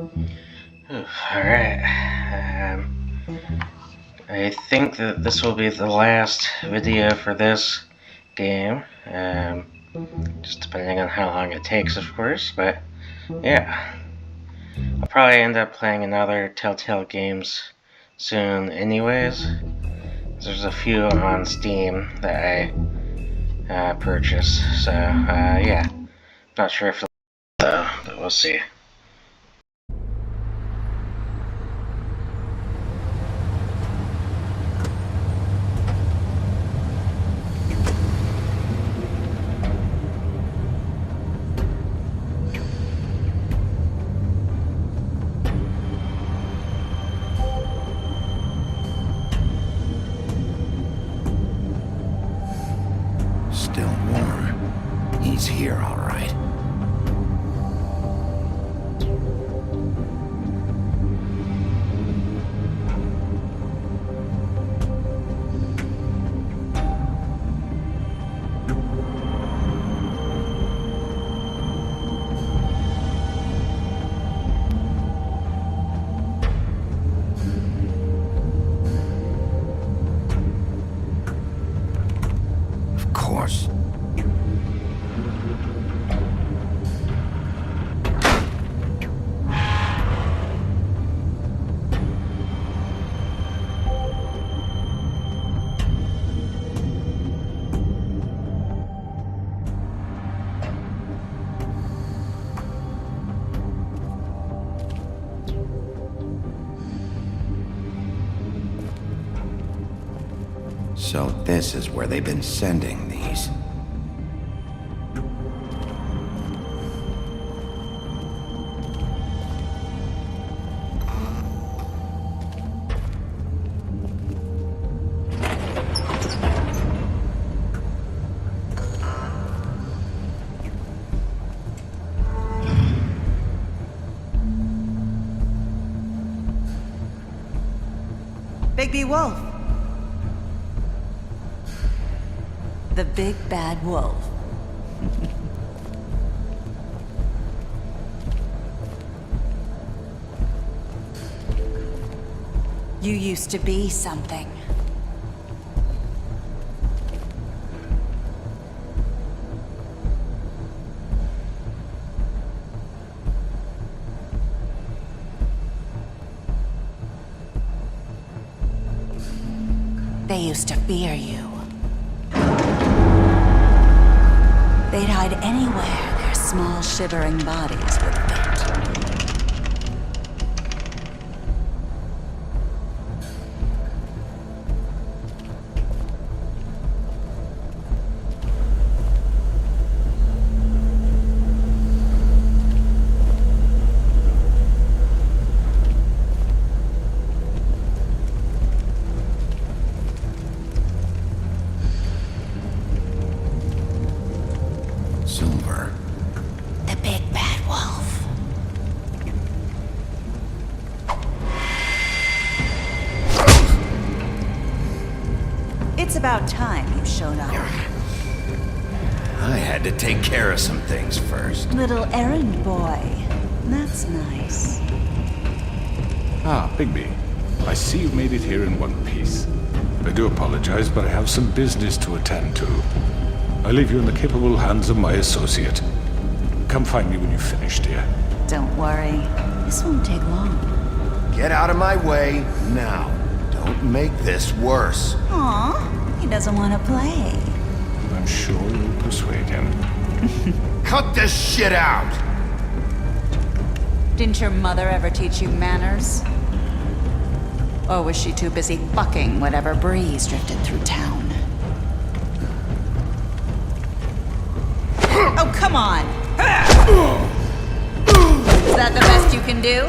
Alright. I think that this will be the last video for this game. Just depending on how long it takes, of course. But yeah. I'll probably end up playing another Telltale games soon anyways. There's a few on Steam that I purchased. So yeah. Not sure if though, but we'll see. Still warm. He's here, all right. Of course. So this is where they've been sending these. Bigby Wolf. The big bad wolf. You used to be something. They used to fear you. They'd hide anywhere their small, shivering bodies would fit. Silver. The big bad wolf. It's about time you showed up. I had to take care of some things first. Little errand boy. That's nice. Ah, Bigby. I see you made it here in one piece. I do apologize, but I have some business to attend to. I leave you in the capable hands of my associate. Come find me when you've finished, dear. Don't worry. This won't take long. Get out of my way now. Don't make this worse. Aw, he doesn't want to play. I'm sure you'll persuade him. Cut this shit out! Didn't your mother ever teach you manners? Or was she too busy fucking whatever breeze drifted through town? Oh, come on! Is that the best you can do?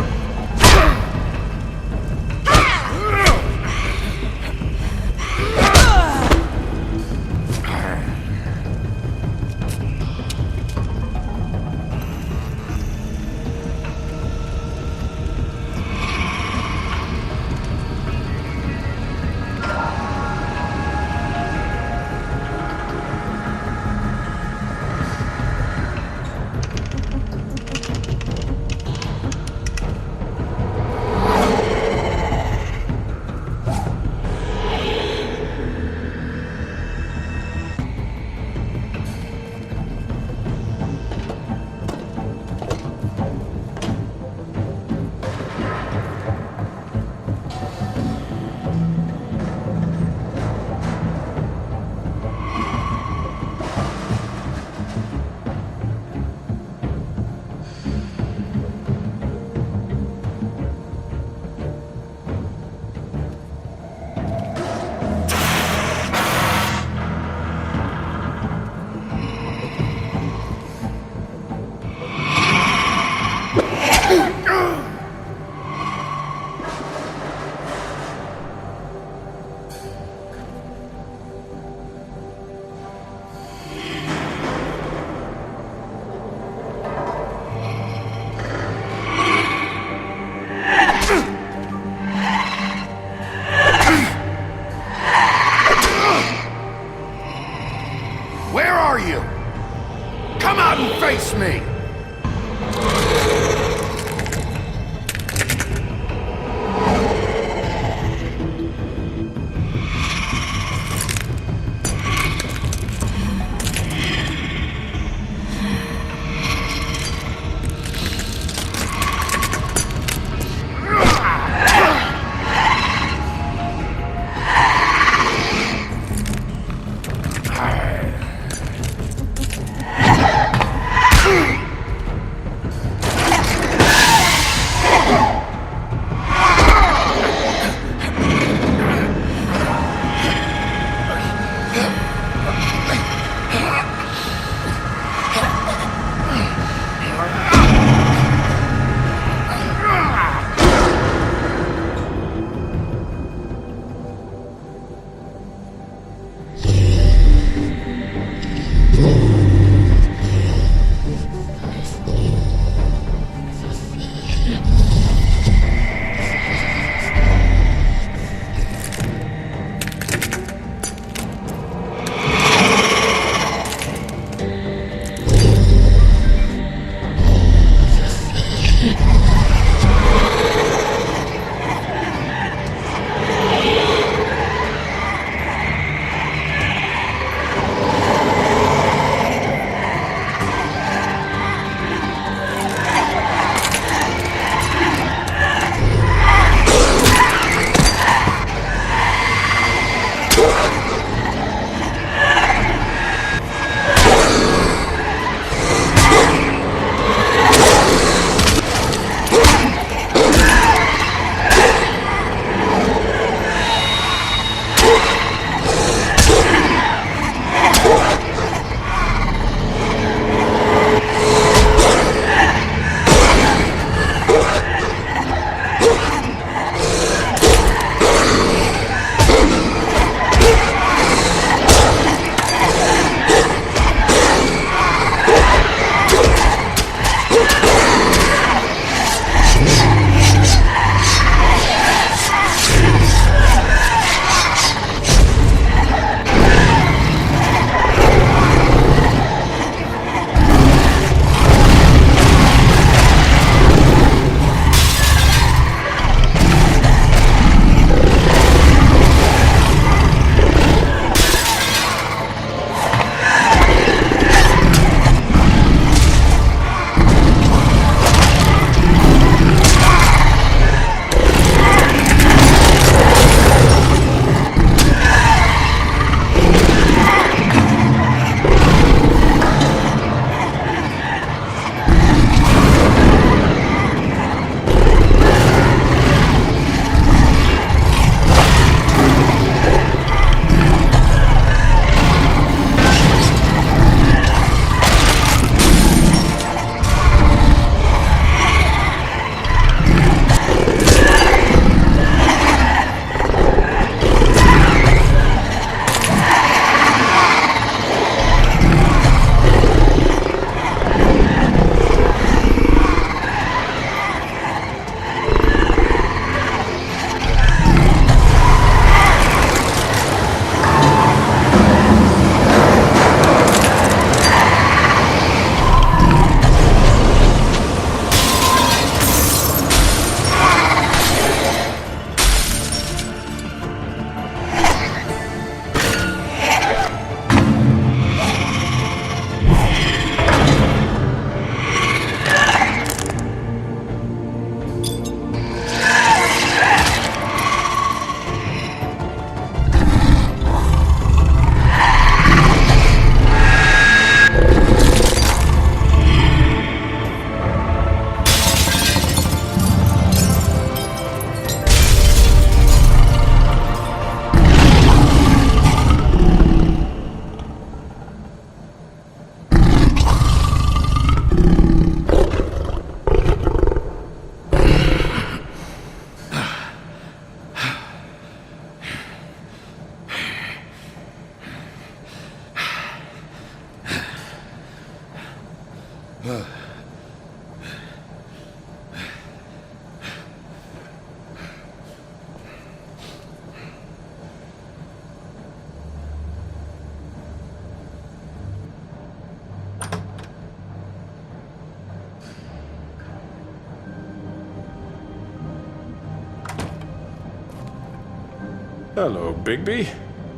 Hello, Bigby.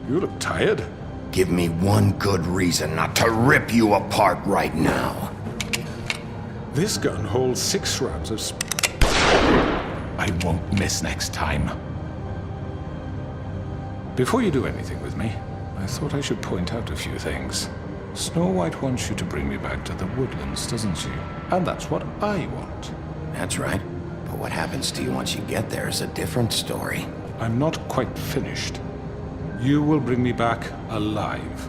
You look tired. Give me one good reason not to rip you apart right now. This gun holds 6 rounds of I won't miss next time. Before you do anything with me, I thought I should point out a few things. Snow White wants you to bring me back to the woodlands, doesn't she? And that's what I want. That's right. But what happens to you once you get there is a different story. I'm not quite finished. You will bring me back alive.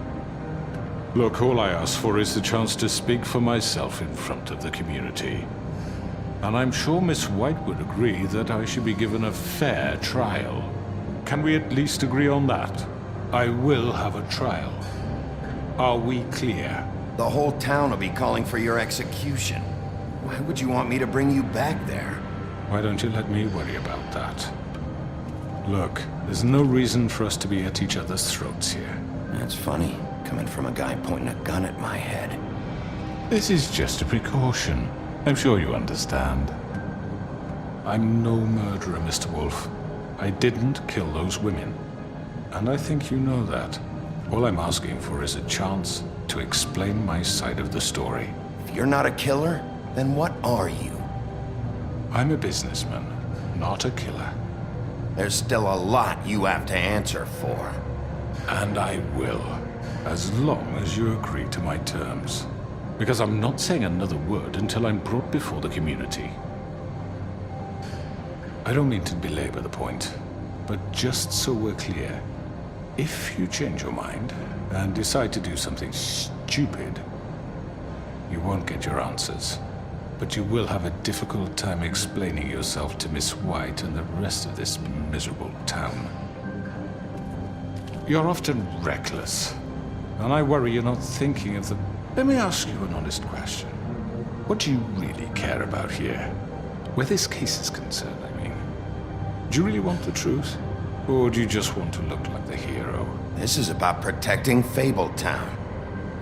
Look, all I ask for is the chance to speak for myself in front of the community. And I'm sure Miss White would agree that I should be given a fair trial. Can we at least agree on that? I will have a trial. Are we clear? The whole town will be calling for your execution. Why would you want me to bring you back there? Why don't you let me worry about that? Look, there's no reason for us to be at each other's throats here. That's funny, coming from a guy pointing a gun at my head. This is just a precaution. I'm sure you understand. I'm no murderer, Mr. Wolf. I didn't kill those women. And I think you know that. All I'm asking for is a chance to explain my side of the story. If you're not a killer, then what are you? I'm a businessman, not a killer. There's still a lot you have to answer for. And I will, as long as you agree to my terms. Because I'm not saying another word until I'm brought before the community. I don't mean to belabor the point, but just so we're clear, if you change your mind and decide to do something stupid, you won't get your answers. But you will have a difficult time explaining yourself to Miss White and the rest of this miserable town. You're often reckless, and I worry you're not thinking of the... Let me ask you an honest question. What do you really care about here? Where this case is concerned, I mean. Do you really want the truth? Or do you just want to look like the hero? This is about protecting Fabletown.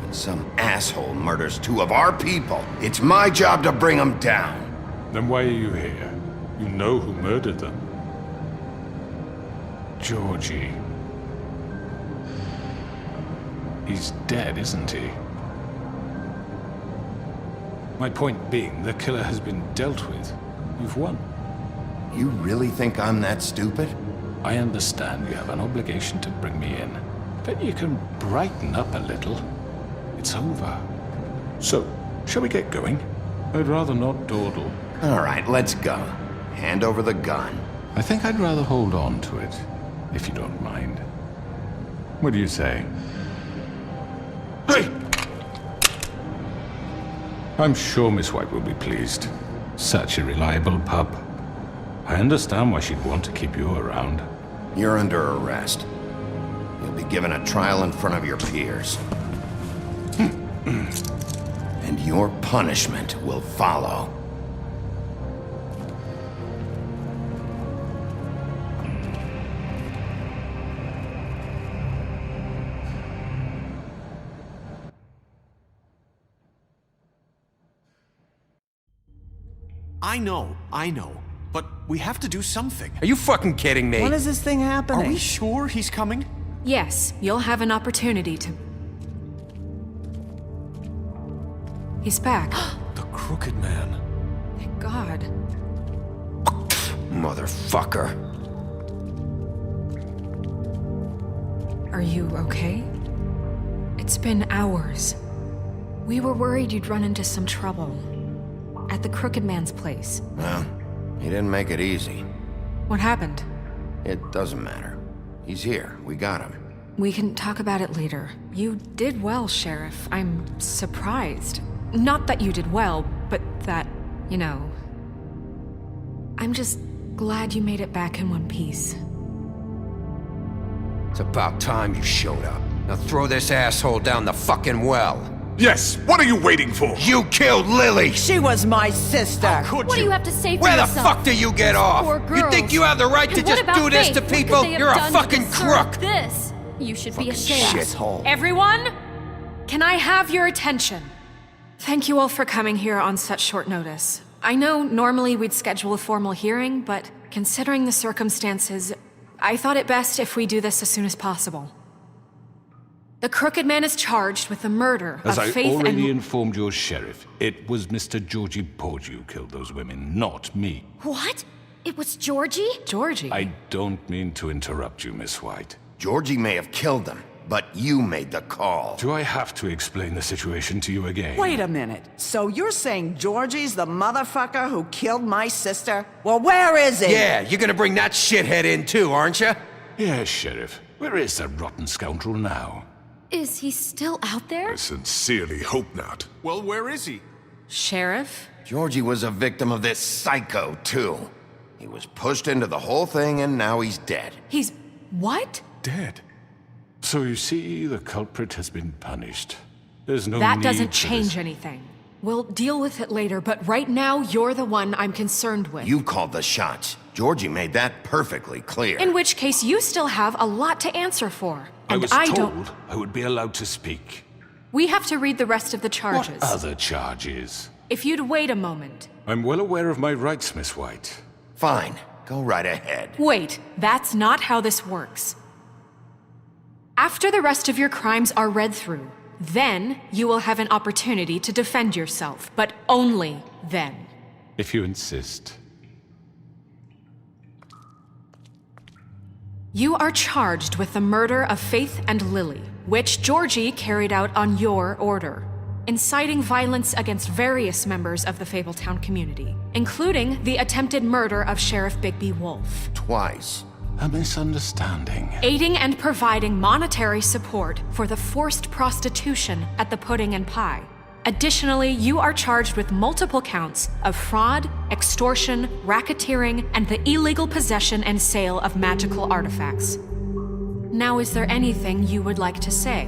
When some asshole murders 2 of our people, it's my job to bring them down. Then why are you here? You know who murdered them. Georgie. He's dead, isn't he? My point being, the killer has been dealt with. You've won. You really think I'm that stupid? I understand you have an obligation to bring me in, but you can brighten up a little. It's over. So, shall we get going? I'd rather not dawdle. All right, let's go. Hand over the gun. I think I'd rather hold on to it, if you don't mind. What do you say? Hey! I'm sure Miss White will be pleased. Such a reliable pup. I understand why she'd want to keep you around. You're under arrest. You'll be given a trial in front of your peers. And your punishment will follow. I know. But we have to do something. Are you fucking kidding me? When is this thing happening? Are we sure he's coming? Yes, you'll have an opportunity to... He's back. The Crooked Man. Thank God. Motherfucker. Are you okay? It's been hours. We were worried you'd run into some trouble. At the Crooked Man's place. Well, he didn't make it easy. What happened? It doesn't matter. He's here. We got him. We can talk about it later. You did well, Sheriff. I'm surprised. Not that you did well, but that, you know... I'm just glad you made it back in one piece. It's about time you showed up. Now throw this asshole down the fucking well. Yes! What are you waiting for? You killed Lily! She was my sister. Could What do you have to say for Where the yourself? fuck do you get off? Poor You think girls. you have the right to And just what about do this Faith? to What could people? they have You're a done to fucking deserve crook! This. You should be ashamed. Shithole. Everyone, can I have your attention? Thank you all for coming here on such short notice. I know normally we'd schedule a formal hearing, but considering the circumstances, I thought it best if we do this as soon as possible. The Crooked Man is charged with the murder As of I Faith already and... informed your sheriff, it was Mr. Georgie Porgy who killed those women, not me. What? It was Georgie? Georgie? I don't mean to interrupt you, Miss White. Georgie may have killed them, but you made the call. Do I have to explain the situation to you again? Wait a minute. So you're saying Georgie's the motherfucker who killed my sister? Well, where is he? Yeah, you're gonna bring that shithead in too, aren't you? Yes, Sheriff. Where is that rotten scoundrel now? Is he still out there? I sincerely hope not. Well, where is he? Sheriff? Georgie was a victim of this psycho, too. He was pushed into the whole thing, and now he's dead. He's... what? Dead. So you see, the culprit has been punished. There's no That need doesn't for change this. anything. We'll deal with it later, but right now, you're the one I'm concerned with. You called the shots. Georgie made that perfectly clear. In which case, you still have a lot to answer for. I And was I told don't... I would be allowed to speak. We have to read the rest of the charges. What other charges? If you'd wait a moment. I'm well aware of my rights, Miss White. Fine. Go right ahead. Wait, that's not how this works. After the rest of your crimes are read through, then you will have an opportunity to defend yourself, but only then. If you insist. You are charged with the murder of Faith and Lily, which Georgie carried out on your order, inciting violence against various members of the Fabletown community, including the attempted murder of Sheriff Bigby Wolf. Twice. A misunderstanding. Aiding and providing monetary support for the forced prostitution at the Pudding and Pie. Additionally, you are charged with multiple counts of fraud, extortion, racketeering, and the illegal possession and sale of magical artifacts. Now, is there anything you would like to say?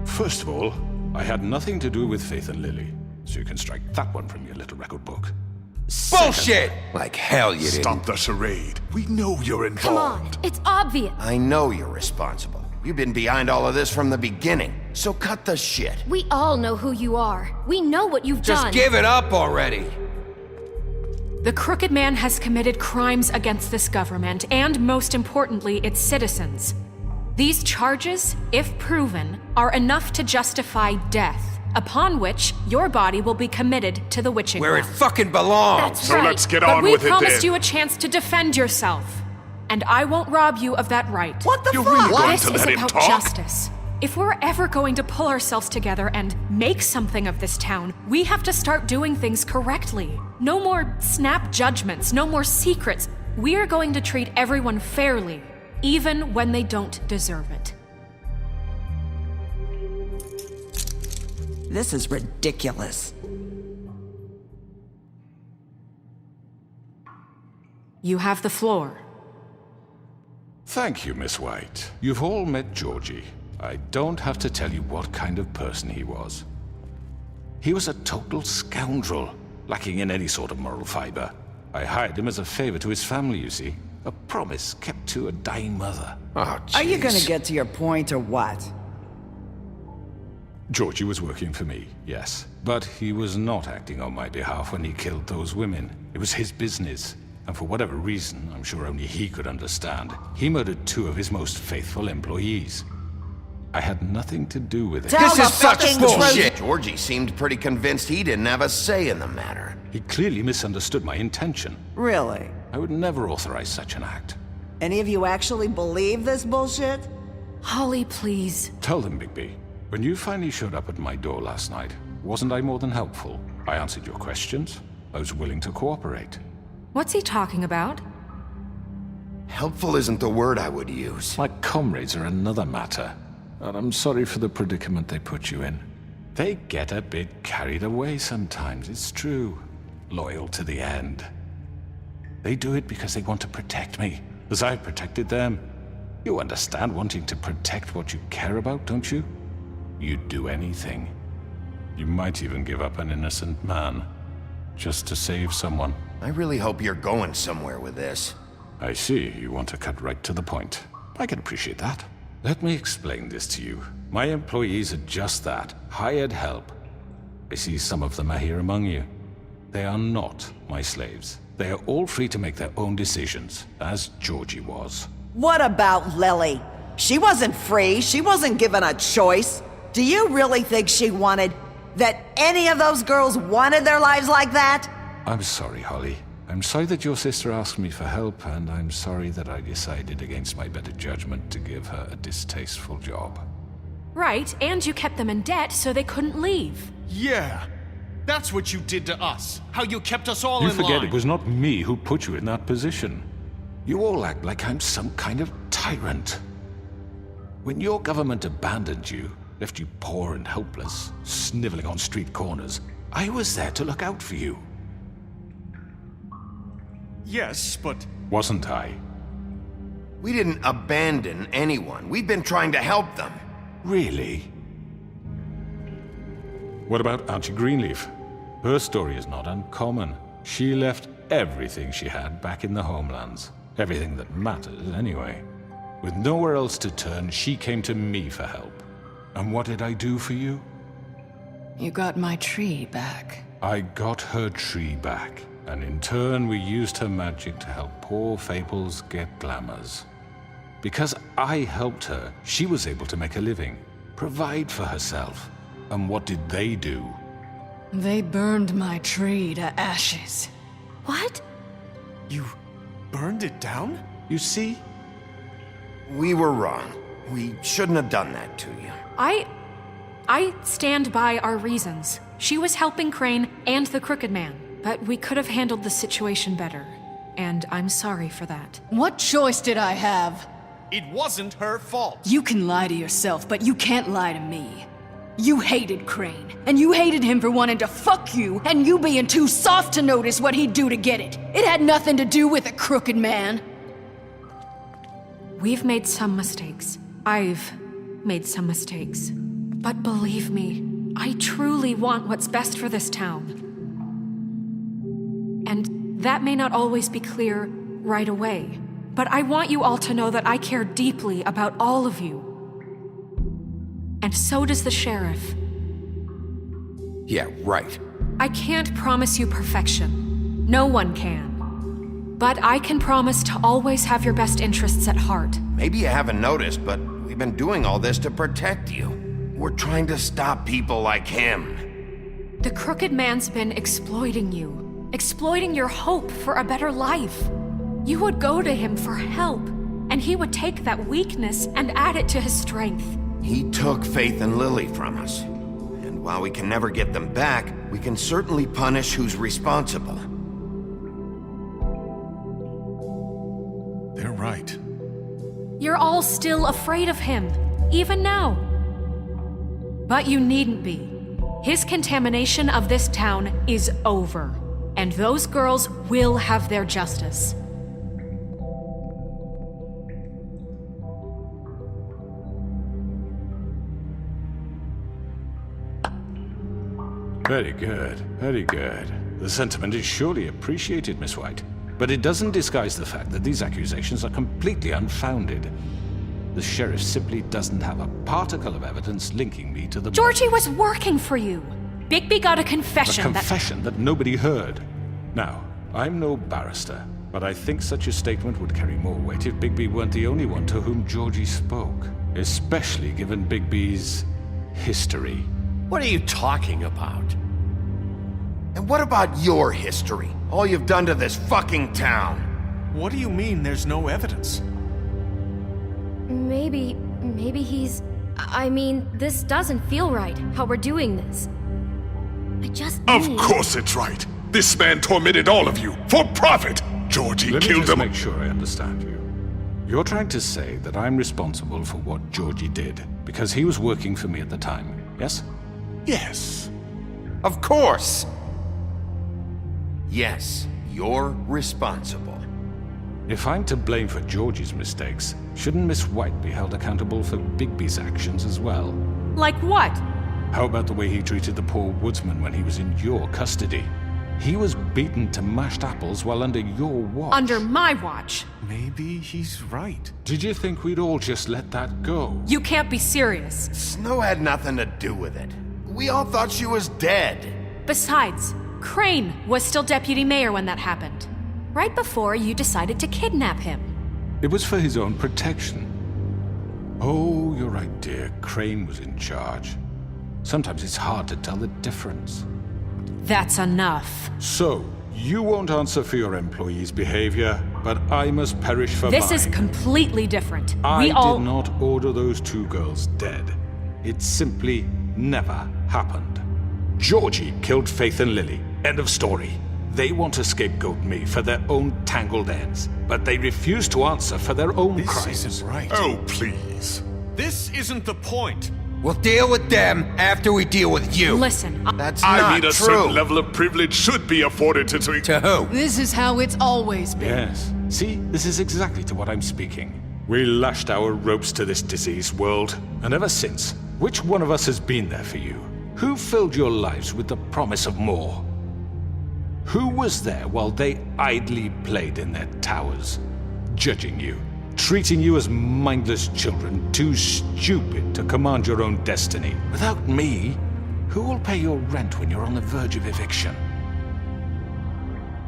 First of all, I had nothing to do with Faith and Lily, so you can strike that one from your little record book. Bullshit! Like hell you didn't. Stop the charade. We know you're involved. Come on, it's obvious. I know you're responsible. You've been behind all of this from the beginning, so cut the shit. We all know who you are. We know what you've Just done. give it up already. The Crooked Man has committed crimes against this government and, most importantly, its citizens. These charges, if proven, are enough to justify death, upon which your body will be committed to the witching Where it well. fucking belongs. That's So right. let's get But on we with it promised then. you a chance to defend yourself, and I won't rob you of that right. What the You're fuck? really going This to is let him about talk? justice. If we're ever going to pull ourselves together and make something of this town, we have to start doing things correctly. No more snap judgments, no more secrets. We are going to treat everyone fairly, even when they don't deserve it. This is ridiculous. You have the floor. Thank you, Miss White. You've all met Georgie. I don't have to tell you what kind of person he was. He was a total scoundrel, lacking in any sort of moral fiber. I hired him as a favor to his family, you see. A promise kept to a dying mother. Oh, Are you gonna jeez. get to your point or what? Georgie was working for me, yes. But he was not acting on my behalf when he killed those women. It was his business. And for whatever reason, I'm sure only he could understand, he murdered 2 of his most faithful employees. I had nothing to do with it. Tell This the is such fucking bullshit. truth. Georgie seemed pretty convinced he didn't have a say in the matter. He clearly misunderstood my intention. Really? I would never authorize such an act. Any of you actually believe this bullshit? Holly, please. Tell them, Bigby. When you finally showed up at my door last night, wasn't I more than helpful? I answered your questions. I was willing to cooperate. What's he talking about? Helpful isn't the word I would use. My comrades are another matter, and I'm sorry for the predicament they put you in. They get a bit carried away sometimes, it's true. Loyal to the end. They do it because they want to protect me, as I've protected them. You understand wanting to protect what you care about, don't you? You'd do anything. You might even give up an innocent man, just to save someone. I really hope you're going somewhere with this. I see, you want to cut right to the point. I can appreciate that. Let me explain this to you. My employees are just that, hired help. I see some of them are here among you. They are not my slaves. They are all free to make their own decisions, as Georgie was. What about Lily? She wasn't free. She wasn't given a choice. Do you really think she wanted... that any of those girls wanted their lives like that? I'm sorry, Holly. I'm sorry that your sister asked me for help, and I'm sorry that I decided against my better judgment to give her a distasteful job. Right, and you kept them in debt so they couldn't leave. Yeah. That's what you did to us. How you kept us all You in line. forget it was not me who put you in that position. You all act like I'm some kind of tyrant. When your government abandoned you, left you poor and helpless, sniveling on street corners, I was there to look out for you. Yes, but... Wasn't I? We didn't abandon anyone. We've been trying to help them. Really? What about Auntie Greenleaf? Her story is not uncommon. She left everything she had back in the homelands. Everything that matters, anyway. With nowhere else to turn, she came to me for help. And what did I do for you? You got my tree back. I got her tree back, and in turn we used her magic to help poor Fables get glamours. Because I helped her, she was able to make a living, provide for herself. And what did they do? They burned my tree to ashes. What? You burned it down? You see? We were wrong. We shouldn't have done that to you. I stand by our reasons. She was helping Crane and the Crooked Man, but we could have handled the situation better. And I'm sorry for that. What choice did I have? It wasn't her fault. You can lie to yourself, but you can't lie to me. You hated Crane, and you hated him for wanting to fuck you, and you being too soft to notice what he'd do to get it. It had nothing to do with a Crooked Man. We've made some mistakes. I've made some mistakes. But believe me, I truly want what's best for this town. And that may not always be clear right away, but I want you all to know that I care deeply about all of you. And so does the sheriff. Yeah, right. I can't promise you perfection. No one can. But I can promise to always have your best interests at heart. Maybe you haven't noticed, but we've been doing all this to protect you. We're trying to stop people like him. The Crooked Man's been exploiting you. Exploiting your hope for a better life. You would go to him for help, and he would take that weakness and add it to his strength. He took Faith and Lily from us. And while we can never get them back, we can certainly punish who's responsible. They're right. You're all still afraid of him, even now. But you needn't be. His contamination of this town is over, and those girls will have their justice. Very good, very good. The sentiment is surely appreciated, Miss White. But it doesn't disguise the fact that these accusations are completely unfounded. The sheriff simply doesn't have a particle of evidence linking me to the... Georgie was working for you. Bigby got a confession A confession that nobody heard. Now, I'm no barrister, but I think such a statement would carry more weight if Bigby weren't the only one to whom Georgie spoke. Especially given Bigby's history. What are you talking about? And what about your history? All you've done to this fucking town? What do you mean there's no evidence? Maybe he's... I mean, this doesn't feel right, how we're doing this. I just Of need... course it's right. This man tormented all of you for profit. Georgie Let me killed just them. make sure I understand you. You're trying to say that I'm responsible for what Georgie did because he was working for me at the time, yes? Yes. Of course! Yes, you're responsible. If I'm to blame for Georgie's mistakes, shouldn't Miss White be held accountable for Bigby's actions as well? Like what? How about the way he treated the poor woodsman when he was in your custody? He was beaten to mashed apples while under your watch. Under my watch. Maybe he's right. Did you think we'd all just let that go? You can't be serious. Snow had nothing to do with it. We all thought she was dead. Besides, Crane was still deputy mayor when that happened. Right before you decided to kidnap him. It was for his own protection. Oh, you're right, dear. Crane was in charge. Sometimes it's hard to tell the difference. That's enough. So, you won't answer for your employees' behavior, but I must perish for This mine. is completely different. I did not order those 2 girls dead. It simply never happened. Georgie killed Faith and Lily. End of story. They want to scapegoat me for their own tangled ends, but they refuse to answer for their own crimes. This isn't right. Oh, please. This isn't the point. We'll deal with them after we deal with you. Listen, That's I not mean, a true. certain level of privilege should be afforded to... To who? This is how it's always been. Yes. See, this is exactly to what I'm speaking. We lashed our ropes to this diseased world, and ever since, which one of us has been there for you? Who filled your lives with the promise of more? Who was there while they idly played in their towers, judging you, treating you as mindless children, too stupid to command your own destiny? Without me, who will pay your rent when you're on the verge of eviction?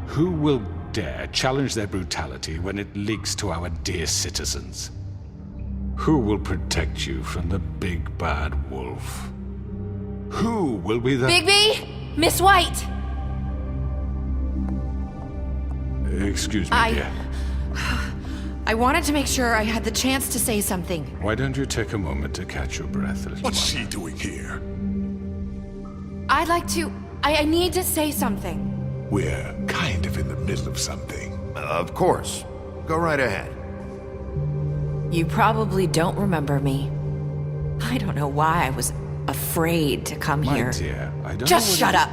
Who will dare challenge their brutality when it leaks to our dear citizens? Who will protect you from the big bad wolf? Who will be the... Bigby? Miss White! Excuse me, dear. I wanted to make sure I had the chance to say something. Why don't you take a moment to catch your breath a little What's while? she doing here? I'd like to... I need to say something. We're kind of in the middle of something. Of course. Go right ahead. You probably don't remember me. I don't know why I was afraid to come My here. dear, I don't Just know shut up!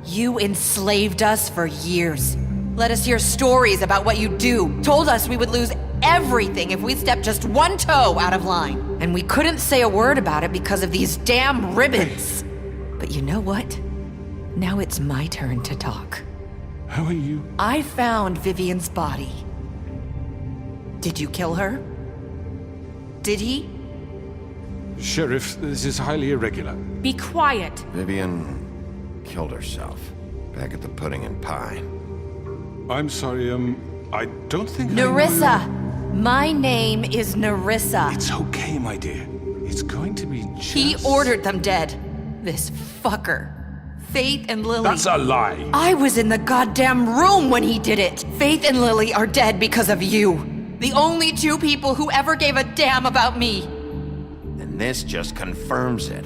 You enslaved us for years. Let us hear stories about what you do. Told us we would lose everything if we stepped just one toe out of line. And we couldn't say a word about it because of these damn ribbons. But you know what? Now it's my turn to talk. How are you? I found Vivian's body. Did you kill her? Did he? Sheriff, this is highly irregular. be quiet. Vivian killed herself back at the Pudding and Pie. I'm sorry, I don't think Nerissa! My name is Nerissa. It's okay, my dear. It's going to be just... He ordered them dead. This fucker. Faith and Lily. That's a lie! I was in the goddamn room when he did it. Faith and Lily are dead because of you. The only 2 people who ever gave a damn about me. And this just confirms it.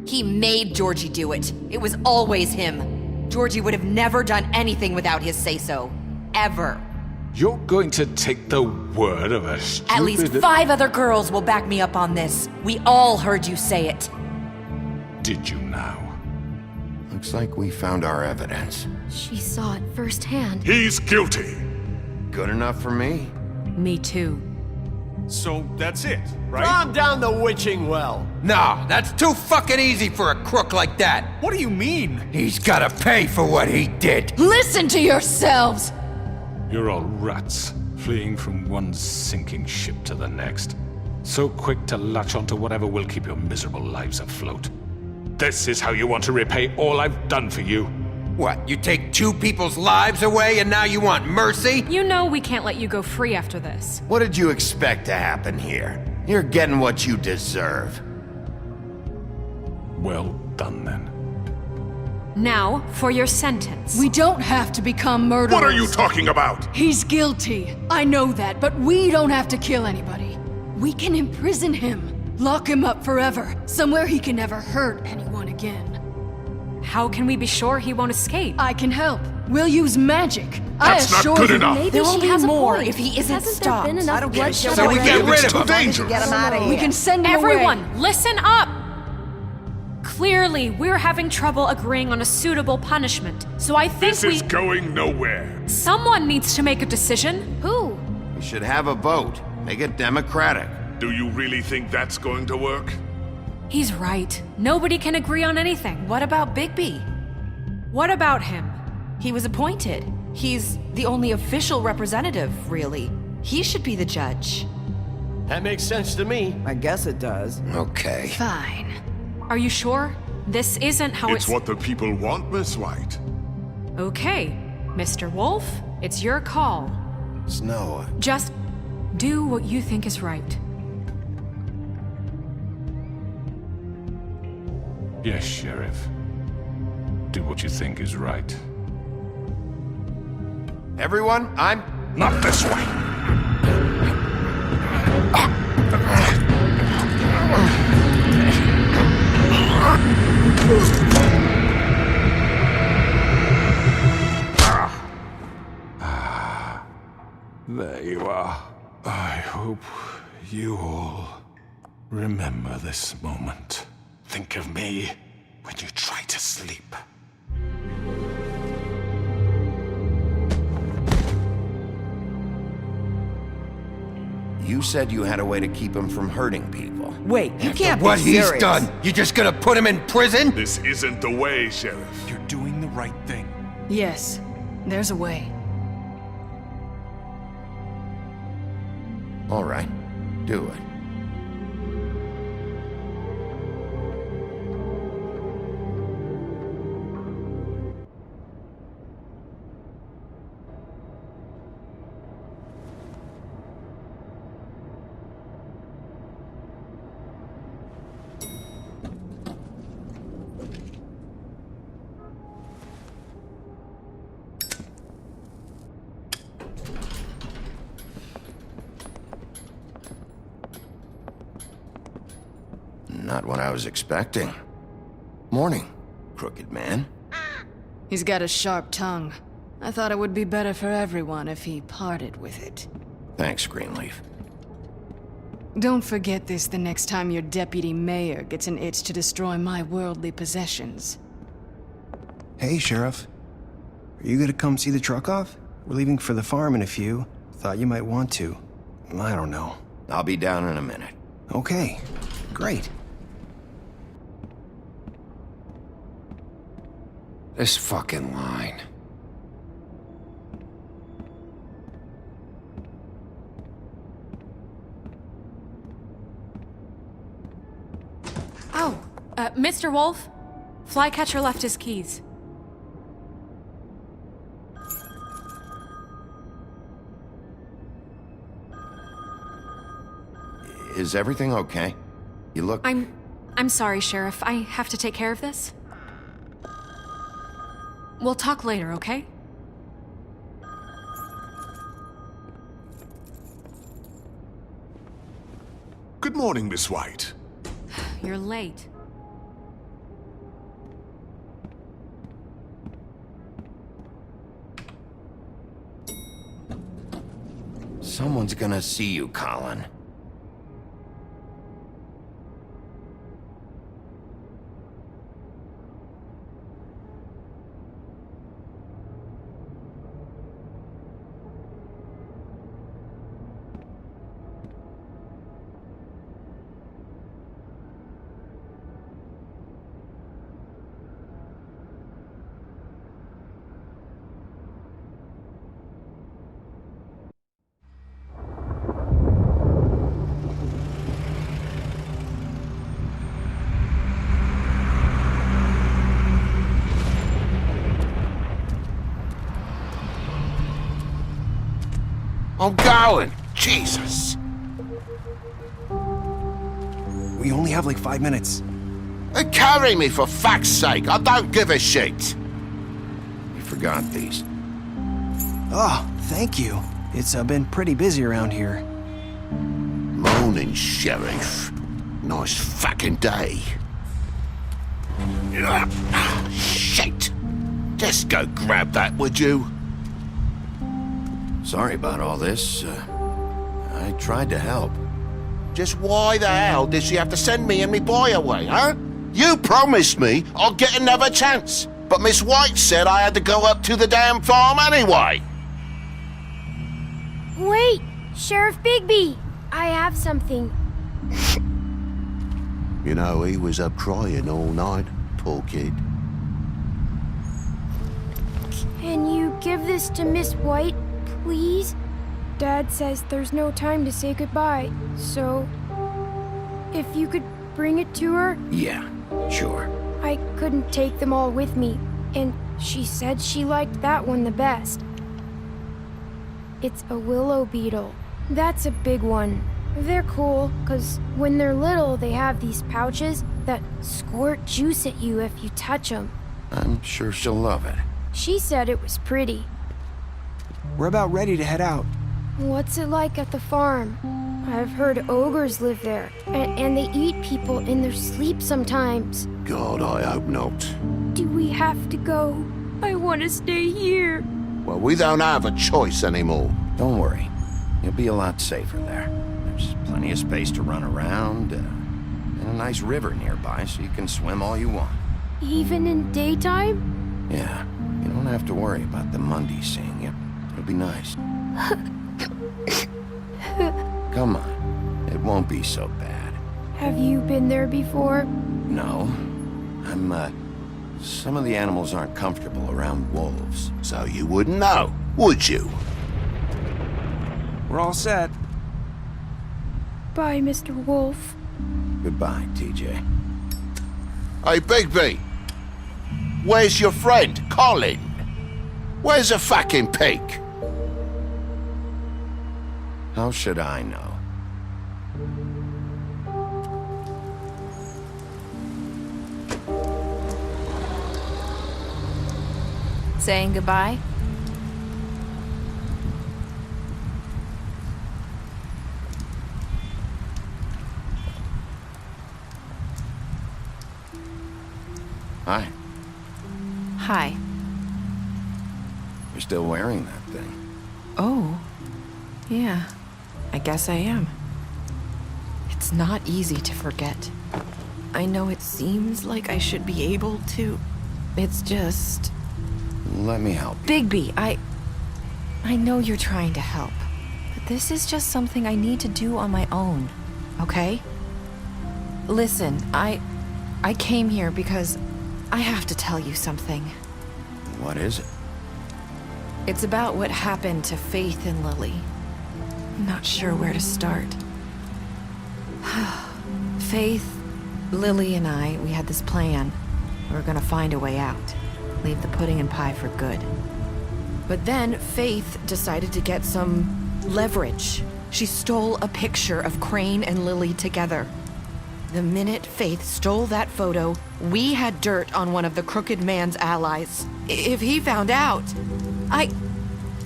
He made Georgie do it. It was always him. Georgie would have never done anything without his say-so. Ever. You're going to take the word of a stupid... At least 5 other girls will back me up on this. We all heard you say it. Did you now? Looks like we found our evidence. She saw it firsthand. He's guilty. Good enough for me? Me too. So that's it, right? Calm down the witching well. No, that's too fucking easy for a crook like that. What do you mean? He's gotta pay for what he did. Listen to yourselves! You're all rats, fleeing from one sinking ship to the next. So quick to latch onto whatever will keep your miserable lives afloat. This is how you want to repay all I've done for you. What, you take 2 people's lives away and now you want mercy? You know we can't let you go free after this. What did you expect to happen here? You're getting what you deserve. Well done, then. Now, for your sentence. We don't have to become murderers. What are you talking about? He's guilty. I know that, but we don't have to kill anybody. We can imprison him. Lock him up forever. Somewhere he can never hurt anyone again. How can we be sure he won't escape? I can help. We'll use magic. That's not good enough. Maybe There will she be has a more point. if he isn't Hasn't stopped. there been enough I don't get it. bloodshed So we already? get rid It's of too him. dangerous. Get him out of here. We can send him away. Everyone, listen up! Clearly, we're having trouble agreeing on a suitable punishment, so I think This is going nowhere. Someone needs to make a decision. Who? We should have a vote. Make it democratic. Do you really think that's going to work? He's right. Nobody can agree on anything. What about Bigby? What about him? He was appointed. He's the only official representative, really. He should be the judge. That makes sense to me. I guess it does. Okay. Fine. Are you sure? This isn't how It's what the people want, Miss White. Okay, Mr. Wolf, it's your call. Snow, Just do what you think is right. Yes, Sheriff. Do what you think is right. everyone, I'm... Not this way. There you are. I hope you all remember this moment. Think of me when you try to sleep. You said you had a way to keep him from hurting people. Wait, you can't be What he's serious. done? You just gonna put him in prison? This isn't the way, Sheriff. You're doing the right thing. Yes, there's a way. All right, do it. Not what I was expecting. Morning, crooked man. He's got a sharp tongue. I thought it would be better for everyone if he parted with it. Thanks, Greenleaf. Don't forget this the next time your deputy mayor gets an itch to destroy my worldly possessions. Hey, Sheriff. Are you gonna come see the truck off? We're leaving for the farm in a few. Thought you might want to. I don't know. I'll be down in a minute. Okay, great. This fucking line. Oh, Mr. Wolf, Flycatcher left his keys. Is everything okay? You look... I'm sorry, Sheriff. I have to take care of this. We'll talk later, okay? Good morning, Miss White. You're late. Someone's gonna see you, Colin. I'm going! Jesus! We only have like 5 minutes. Carry me, for fuck's sake! I don't give a shit! You forgot these. Oh, thank you. It's been pretty busy around here. Morning, Sheriff. Nice fucking day. Shit! Just go grab that, would you? Sorry about all this. I tried to help. Just why the hell did she have to send me and me boy away, huh? You promised me I'll get another chance, but Miss White said I had to go up to the damn farm anyway. Wait, Sheriff Bigby, I have something. You know, he was up crying all night, poor kid. Can you give this to Miss White, please? Dad says there's no time to say goodbye, so if you could bring it to her? Yeah, sure. I couldn't take them all with me, and She said she liked that one the best. It's a willow beetle. That's a big one. They're cool, 'cause when they're little, they have these pouches that squirt juice at you if you touch them. I'm sure she'll love it. She said it was pretty. We're about ready to head out. What's it like at the farm? I've heard ogres live there, and they eat people in their sleep sometimes. God, I hope not. Do we have to go? I want to stay here. Well, we don't have a choice anymore. Don't worry. You'll be a lot safer there. There's plenty of space to run around, and a nice river nearby so you can swim all you want. Even in daytime? Yeah, you don't have to worry about the Mundies seeing you. It'll be nice. Come on, it won't be so bad. Have you been there before? No. Some of the animals aren't comfortable around wolves. So you wouldn't know, would you? We're all set. Bye, Mr. Wolf. Goodbye, TJ. Hey, Bigby. Where's your friend, Colin? Where's the fucking pig? How should I know? Saying goodbye? Hi. Hi. You're still wearing that thing. Oh. Yeah. I guess I am. It's not easy to forget. I know it seems like I should be able to. It's just... Let me help you. Bigby, I know you're trying to help, but this is just something I need to do on my own, okay? Listen, I came here because I have to tell you something. What is it? It's about what happened to Faith and Lily. I'm not sure where to start. Faith, Lily, and we had this plan. We were gonna find a way out. Leave the pudding and pie for good. But then Faith decided to get some leverage. She stole a picture of Crane and Lily together. The minute Faith stole that photo, we had dirt on one of the Crooked Man's allies. If he found out, I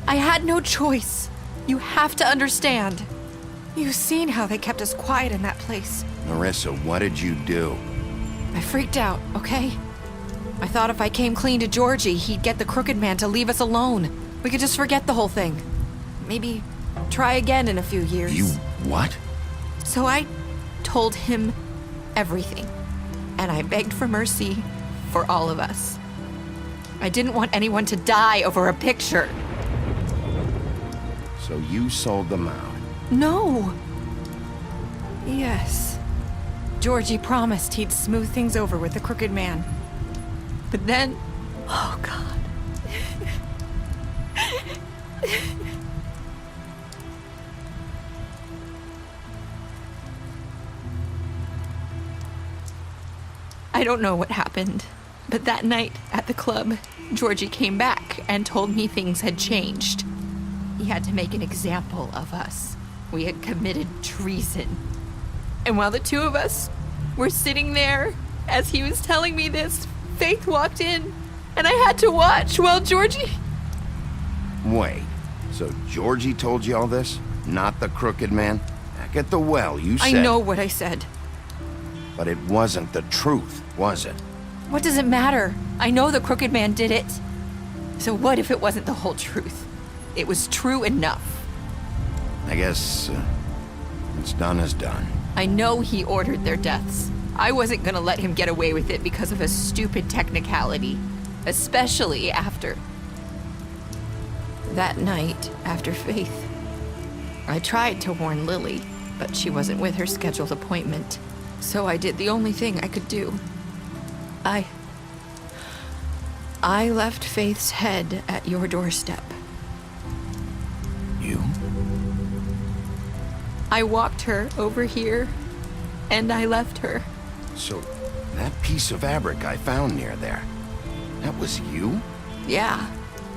had no choice. You have to understand. You've seen how they kept us quiet in that place. Marissa, what did you do? I freaked out, okay? I thought if I came clean to Georgie, he'd get the Crooked Man to leave us alone. We could just forget the whole thing. Maybe try again in a few years. You what? So I told him everything. And I begged for mercy for all of us. I didn't want anyone to die over a picture. So you sold them out? No. Yes. Georgie promised he'd smooth things over with the Crooked Man. But then... Oh, God. I don't know what happened, but that night at the club, Georgie came back and told me things had changed. He had to make an example of us. We had committed treason. And while the two of us were sitting there, as he was telling me this, Faith walked in, and I had to watch while Georgie... Wait, so Georgie told you all this? Not the Crooked Man? Back at the well, you said... I know what I said. But it wasn't the truth, was it? What does it matter? I know the Crooked Man did it. So what if it wasn't the whole truth? It was true enough. I guess what's done is done. I know he ordered their deaths. I wasn't gonna let him get away with it because of a stupid technicality. Especially after... that night, after Faith. I tried to warn Lily, but she wasn't with her scheduled appointment. So I did the only thing I could do. I left Faith's head at your doorstep. You? I walked her over here, and I left her. So, that piece of fabric I found near there, that was you? Yeah,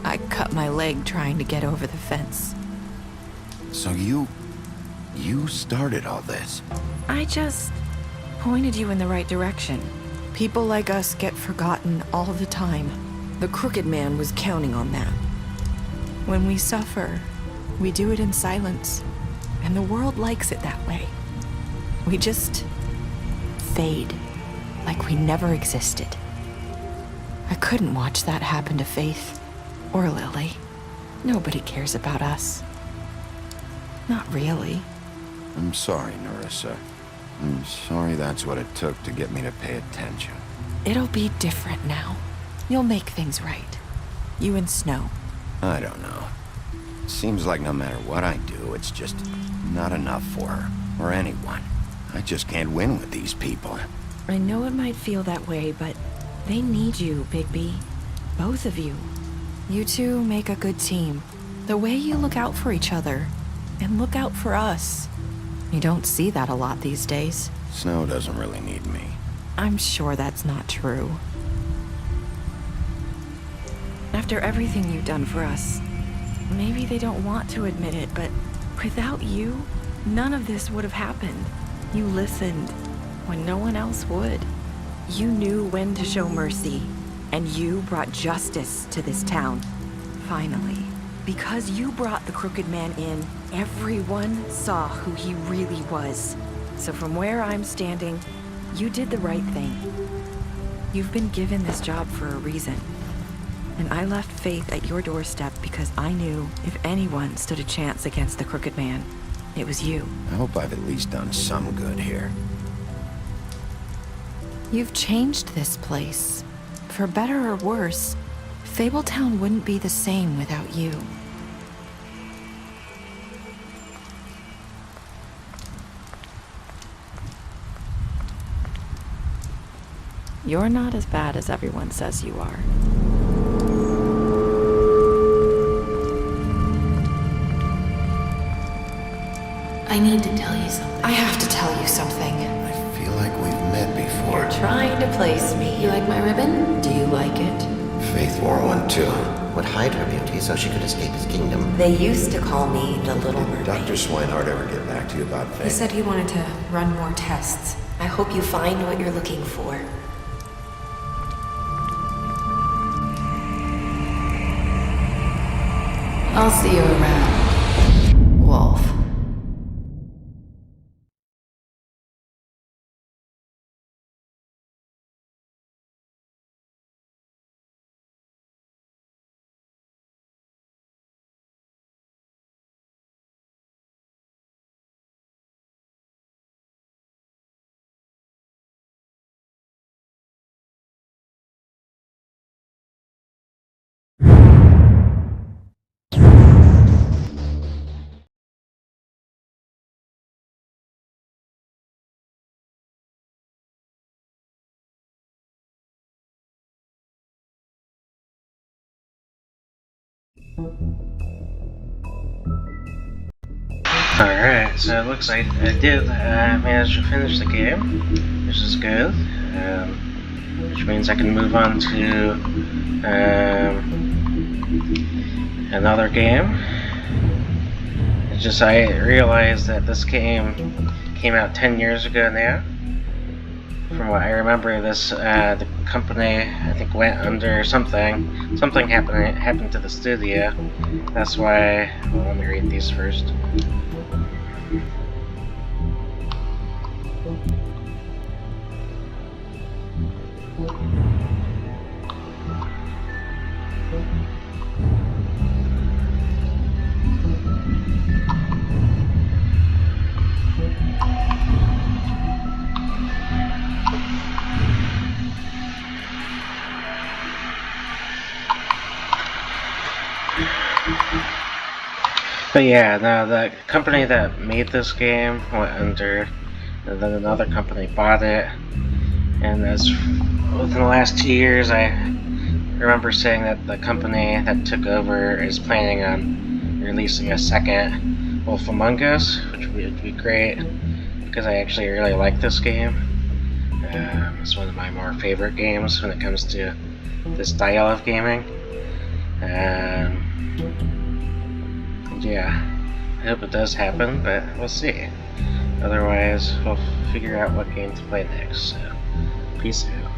I cut my leg trying to get over the fence. So you started all this? I just pointed you in the right direction. People like us get forgotten all the time. The Crooked Man was counting on that. When we suffer, we do it in silence, and the world likes it that way. We just fade, like we never existed. I couldn't watch that happen to Faith, or Lily. Nobody cares about us. Not really. I'm sorry, Nerissa. I'm sorry that's what it took to get me to pay attention. It'll be different now. You'll make things right. You and Snow. I don't know. Seems like no matter what I do, it's just not enough for her, or anyone. I just can't win with these people. I know it might feel that way, but they need you, Bigby. Both of you. You two make a good team. The way you look out for each other, and look out for us. You don't see that a lot these days. Snow doesn't really need me. I'm sure that's not true. After everything you've done for us, maybe they don't want to admit it, but without you, none of this would have happened. You listened when no one else would. You knew when to show mercy, and you brought justice to this town. Finally. Because you brought the Crooked Man in, everyone saw who he really was. So from where I'm standing, you did the right thing. You've been given this job for a reason. And I left Faith at your doorstep because I knew if anyone stood a chance against the Crooked Man, it was you. I hope I've at least done some good here. You've changed this place. For better or worse, Fabletown wouldn't be the same without you. You're not as bad as everyone says you are. I need to tell you something. I have to tell you something. I feel like we've met before. You're trying to place me. You like my ribbon? Do you like it? Faith wore one too. Would hide her beauty so she could escape his kingdom. They used to call me the Little Mermaid. Dr. Swinehart ever get back to you about Faith? He said he wanted to run more tests. I hope you find what you're looking for. I'll see you around, Wolf. Alright, so it looks like I did manage to finish the game, which is good, which means I can move on to another game. It's just I realized that this game came out 10 years ago now. From what I remember, this the company I think went under something. Something happened to the studio. That's why. Well, let me read these first. But yeah, no, the company that made this game went under, and then another company bought it, and as within the last 2 years, I remember saying that the company that took over is planning on releasing a second Wolf Among Us, which would be great, because I actually really like this game. It's one of my more favorite games when it comes to this style of gaming. Yeah, I hope it does happen, but we'll see. Otherwise, we'll figure out what game to play next. So, peace out.